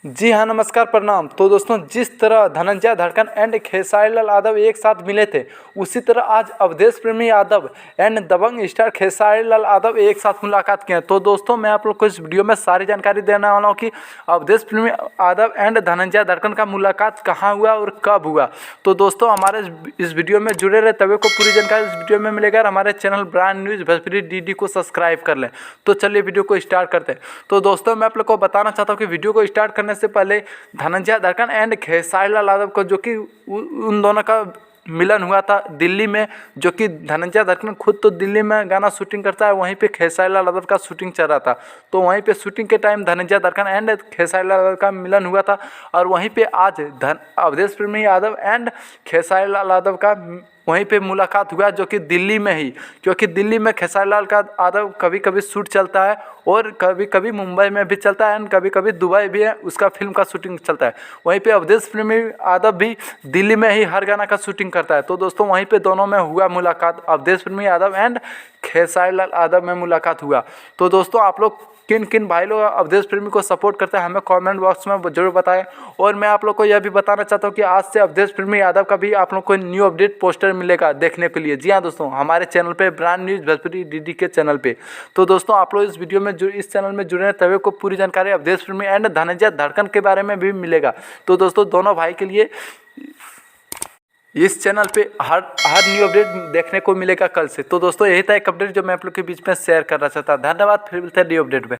जी हाँ, नमस्कार, प्रणाम। तो दोस्तों, जिस तरह धनंजय धड़कन एंड खेसारी लाल यादव एक साथ मिले थे, उसी तरह आज अवधेश प्रेमी यादव एंड दबंग स्टार खेसारी लाल यादव एक साथ मुलाकात किए हैं। तो दोस्तों, मैं आप लोग को इस वीडियो में सारी जानकारी देने वाला हूँ कि अवधेश प्रेमी यादव एंड धनंजय धड़कन का मुलाकात कहाँ हुआ और कब हुआ। तो दोस्तों, हमारे इस वीडियो में जुड़े रहे, तभी को पूरी जानकारी इस वीडियो में मिलेगा। हमारे channel brand news Bhojpuri DD को सब्सक्राइब कर लें। तो चलिए वीडियो को स्टार्ट करते हैं। तो दोस्तों, मैं आप लोग को बताना चाहता हूँ कि वीडियो को स्टार्ट करने से पहले धनंजय धड़कन एंड खेसारी लाल यादव को, जो कि उन दोनों का मिलन हुआ था दिल्ली में, जो कि धनंजय धड़कन खुद तो दिल्ली में गाना शूटिंग करता है, वहीं पे खेसारी लाल यादव का शूटिंग चल रहा था। तो वहीं पे शूटिंग के टाइम धनंजय धड़कन एंड खेसारी लाल यादव का मिलन हुआ था। और वहीं पे आज अवधेश प्रेमी यादव एंड खेसारी लाल यादव का वहीं पे मुलाकात हुआ, जो कि दिल्ली में ही, क्योंकि दिल्ली में खेसारी लाल का यादव कभी कभी शूट चलता है और कभी कभी मुंबई में भी चलता है एंड कभी कभी दुबई भी है, उसका फिल्म का शूटिंग चलता है। वहीं पे अवधेश प्रेमी यादव भी दिल्ली में ही हर गाना का शूटिंग करता है। तो दोस्तों, वहीं पे दोनों में हुआ मुलाकात, अवधेश प्रेमी यादव एंड खेसारी लाल यादव में मुलाकात हुआ। तो दोस्तों, आप लोग किन किन भाई लोग अवधेश प्रेमी को सपोर्ट करते हैं, हमें कमेंट बॉक्स में जरूर बताएं। और मैं आप लोग को यह भी बताना चाहता हूं कि आज से अवधेश प्रेमी यादव का भी आप लोग को न्यू अपडेट पोस्टर मिलेगा देखने के लिए। जी हाँ दोस्तों, हमारे चैनल पे ब्रांड न्यूज़ भोजपुरी डीडी के चैनल पे। तो दोस्तों, आप लोग इस वीडियो में इस चैनल में जुड़े हैं, तभी को पूरी जानकारी अवधेश प्रेमी एंड धनंजय धड़कन के बारे में भी मिलेगा। तो दोस्तों, दोनों भाई के लिए इस चैनल पे हर न्यू अपडेट देखने को मिलेगा कल से। तो दोस्तों, यही था एक अपडेट जो मैं आप लोग के बीच में शेयर करना चाहता। धन्यवाद, फिर मिलते हैं न्यू अपडेट में।